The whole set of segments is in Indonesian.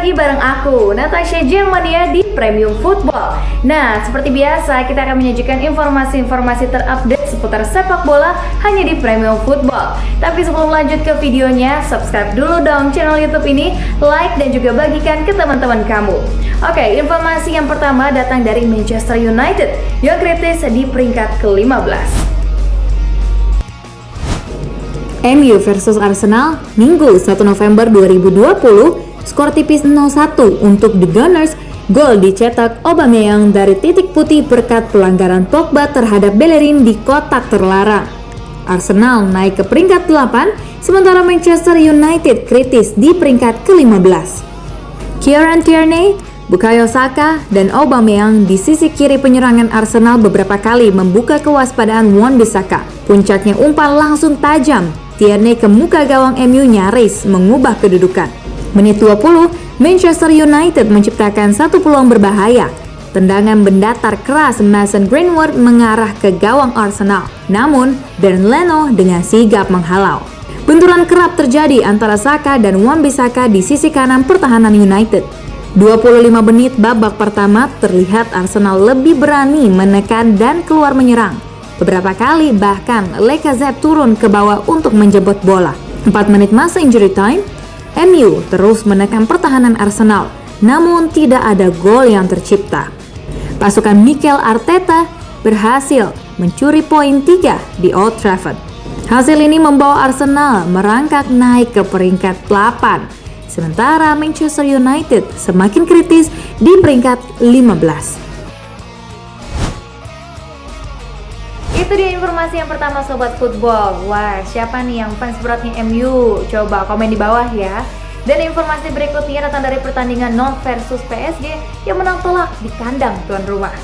lagi bareng aku, Natasha Germania di Premium Football. Nah, seperti biasa kita akan menyajikan informasi-informasi terupdate seputar sepak bola hanya di Premium Football. Tapi sebelum lanjut ke videonya, subscribe dulu dong channel YouTube ini, like dan juga bagikan ke teman-teman kamu. Oke, informasi yang pertama datang dari Manchester United yang kritis di peringkat ke-15. MU versus Arsenal, Minggu 1 November 2020, skor tipis 0-1 untuk The Gunners. Gol dicetak Aubameyang dari titik putih berkat pelanggaran Pogba terhadap Bellerin di kotak terlarang. Arsenal naik ke peringkat 8, sementara Manchester United kritis di peringkat ke-15. Kieran Tierney, Bukayo Saka, dan Aubameyang di sisi kiri penyerangan Arsenal beberapa kali membuka kewaspadaan Wan-Bissaka. Puncaknya umpan langsung tajam. Tierney ke muka gawang MU nyaris mengubah kedudukan. Menit 20, Manchester United menciptakan satu peluang berbahaya. Tendangan mendatar keras Mason Greenwood mengarah ke gawang Arsenal. Namun, Bernd Leno dengan sigap menghalau. Benturan kerap terjadi antara Saka dan Wan-Bissaka di sisi kanan pertahanan United. 25 menit babak pertama terlihat Arsenal lebih berani menekan dan keluar menyerang. Beberapa kali bahkan Lacazette turun ke bawah untuk menjebot bola. 4 menit masa injury time, MU terus menekan pertahanan Arsenal, namun tidak ada gol yang tercipta. Pasukan Mikel Arteta berhasil mencuri poin 3 di Old Trafford. Hasil ini membawa Arsenal merangkak naik ke peringkat 8, sementara Manchester United semakin kritis di peringkat 15. Itu dia informasi yang pertama Sobat Football. Wah, siapa nih yang fans beratnya MU? Coba komen di bawah ya. Dan informasi berikutnya datang dari pertandingan Nantes versus PSG yang menang telak di kandang tuan rumah.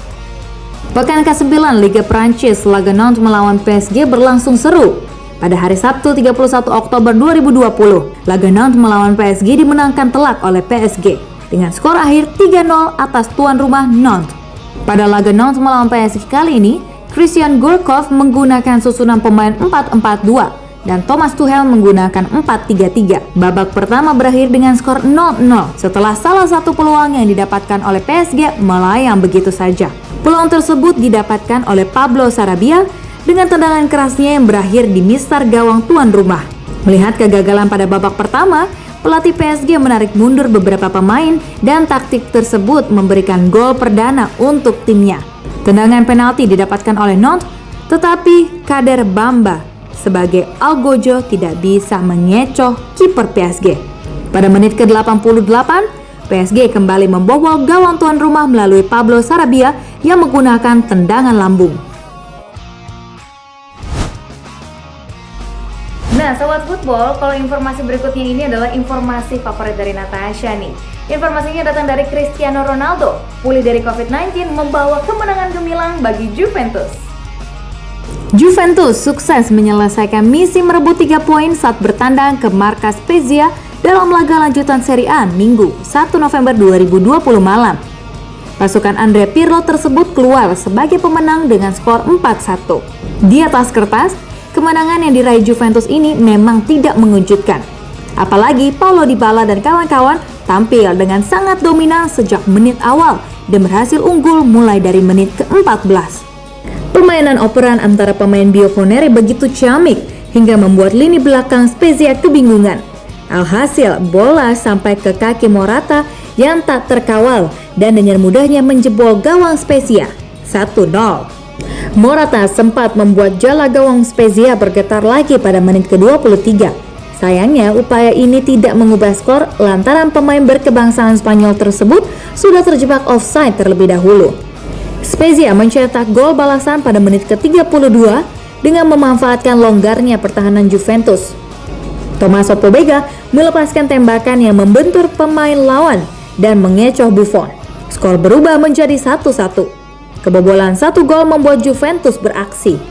Pekan ke-9 Liga Prancis, laga Nantes melawan PSG berlangsung seru. Pada hari Sabtu 31 Oktober 2020, laga Nantes melawan PSG dimenangkan telak oleh PSG dengan skor akhir 3-0 atas tuan rumah Nantes. Pada laga Nantes melawan PSG kali ini, Christian Gourcuff menggunakan susunan pemain 4-4-2 dan Thomas Tuchel menggunakan 4-3-3. Babak pertama berakhir dengan skor 0-0 setelah salah satu peluang yang didapatkan oleh PSG melayang begitu saja. Peluang tersebut didapatkan oleh Pablo Sarabia dengan tendangan kerasnya yang berakhir di mistar gawang tuan rumah. Melihat kegagalan pada babak pertama, pelatih PSG menarik mundur beberapa pemain dan taktik tersebut memberikan gol perdana untuk timnya. Tendangan penalti didapatkan oleh Nantes, tetapi Kader Bamba sebagai algojo tidak bisa mengecoh kiper PSG. Pada menit ke-88, PSG kembali membobol gawang tuan rumah melalui Pablo Sarabia yang menggunakan tendangan lambung. Nah, Sobat Football, kalau informasi berikutnya ini adalah informasi favorit dari Natasha nih. Informasinya datang dari Cristiano Ronaldo, pulih dari COVID-19 membawa kemenangan gemilang bagi Juventus. Juventus sukses menyelesaikan misi merebut 3 poin saat bertandang ke markas Spezia dalam laga lanjutan Serie A Minggu 1 November 2020 malam. Pasukan Andrea Pirlo tersebut keluar sebagai pemenang dengan skor 4-1. Di atas kertas, kemenangan yang diraih Juventus ini memang tidak mengejutkan. Apalagi Paulo Dybala dan kawan-kawan tampil dengan sangat dominan sejak menit awal dan berhasil unggul mulai dari menit ke-14. Permainan operan antara pemain Bianconeri begitu ciamik hingga membuat lini belakang Spezia kebingungan. Alhasil bola sampai ke kaki Morata yang tak terkawal dan dengan mudahnya menjebol gawang Spezia 1-0. Morata sempat membuat jala gawang Spezia bergetar lagi pada menit ke-23. Sayangnya, upaya ini tidak mengubah skor lantaran pemain berkebangsaan Spanyol tersebut sudah terjebak offside terlebih dahulu. Spezia mencetak gol balasan pada menit ke-32 dengan memanfaatkan longgarnya pertahanan Juventus. Tommaso Pobega melepaskan tembakan yang membentur pemain lawan dan mengecoh Buffon. Skor berubah menjadi 1-1. Kebobolan 1 gol membuat Juventus beraksi.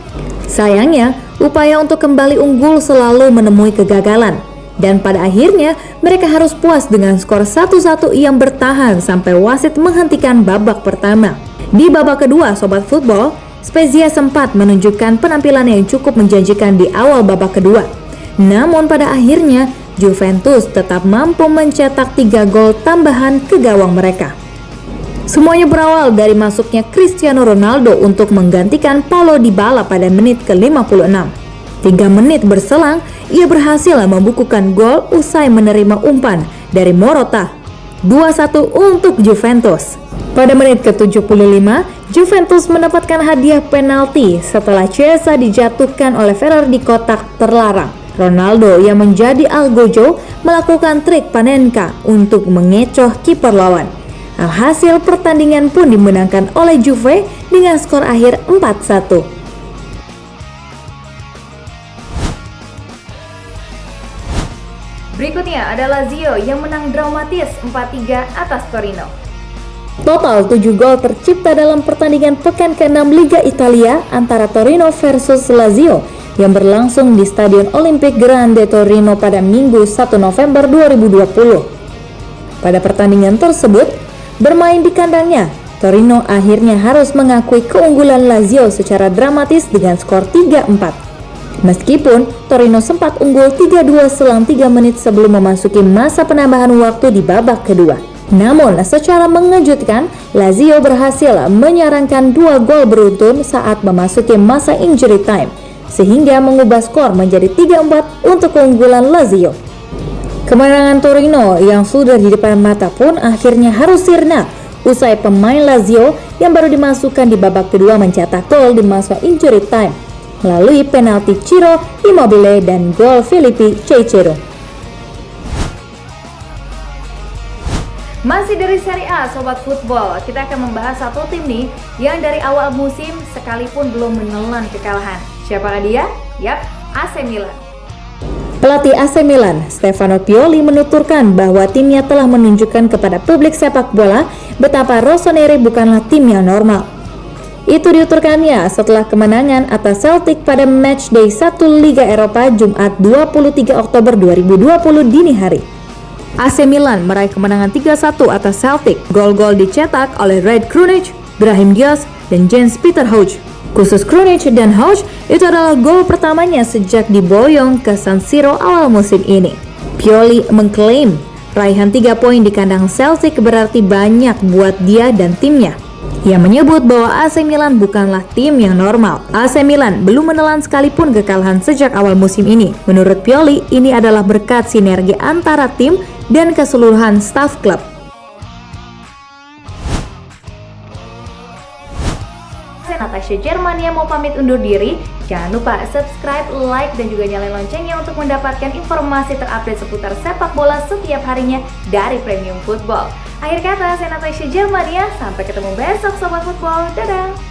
Sayangnya, upaya untuk kembali unggul selalu menemui kegagalan. Dan pada akhirnya, mereka harus puas dengan skor 1-1 yang bertahan sampai wasit menghentikan babak pertama. Di babak kedua, Sobat Football, Spezia sempat menunjukkan penampilan yang cukup menjanjikan di awal babak kedua. Namun pada akhirnya, Juventus tetap mampu mencetak 3 gol tambahan ke gawang mereka. Semuanya berawal dari masuknya Cristiano Ronaldo untuk menggantikan Paulo Dybala pada menit ke-56. 3 menit berselang, ia berhasil membukukan gol usai menerima umpan dari Morata. 2-1 untuk Juventus. Pada menit ke-75, Juventus mendapatkan hadiah penalti setelah Chiesa dijatuhkan oleh Ferrer di kotak terlarang. Ronaldo yang menjadi algojo melakukan trik Panenka untuk mengecoh kiper lawan. Alhasil pertandingan pun dimenangkan oleh Juve dengan skor akhir 4-1. Berikutnya ada Lazio yang menang dramatis 4-3 atas Torino. Total 7 gol tercipta dalam pertandingan pekan ke-6 Liga Italia antara Torino versus Lazio yang berlangsung di Stadion Olimpic Grande Torino pada Minggu 1 November 2020. Pada pertandingan tersebut, bermain di kandangnya, Torino akhirnya harus mengakui keunggulan Lazio secara dramatis dengan skor 3-4. Meskipun Torino sempat unggul 3-2 selang 3 menit sebelum memasuki masa penambahan waktu di babak kedua. Namun, secara mengejutkan, Lazio berhasil menyarangkan 2 gol beruntun saat memasuki masa injury time, sehingga mengubah skor menjadi 3-4 untuk keunggulan Lazio. Kemenangan Torino yang sudah di depan mata pun akhirnya harus sirna usai pemain Lazio yang baru dimasukkan di babak kedua mencetak gol di masa injury time melalui penalti Ciro Immobile dan gol Filippi Caicedo. Masih dari Serie A, Sobat Football, kita akan membahas satu tim nih yang dari awal musim sekalipun belum menelan kekalahan. Siapakah dia? Yap, AC Milan. Pelatih AC Milan, Stefano Pioli menuturkan bahwa timnya telah menunjukkan kepada publik sepak bola betapa Rossoneri bukanlah tim yang normal. Itu diuturkannya setelah kemenangan atas Celtic pada matchday 1 Liga Eropa Jumat 23 Oktober 2020 dini hari. AC Milan meraih kemenangan 3-1 atas Celtic. Gol-gol dicetak oleh Red Krunic, Brahim Diaz, dan Jens Peter Hauge. Khusus Krunic dan Hauge, itu adalah gol pertamanya sejak diboyong ke San Siro awal musim ini. Pioli mengklaim raihan 3 poin di kandang Celtic berarti banyak buat dia dan timnya. Ia menyebut bahwa AC Milan bukanlah tim yang normal. AC Milan belum menelan sekalipun kekalahan sejak awal musim ini. Menurut Pioli, ini adalah berkat sinergi antara tim dan keseluruhan staf klub. Natasha Germania mau pamit undur diri. Jangan lupa subscribe, like, dan juga nyalain loncengnya untuk mendapatkan informasi terupdate seputar sepak bola setiap harinya dari Premium Football. Akhir kata, saya Natasha Germania. Sampai ketemu besok Sobat Football. Dadah!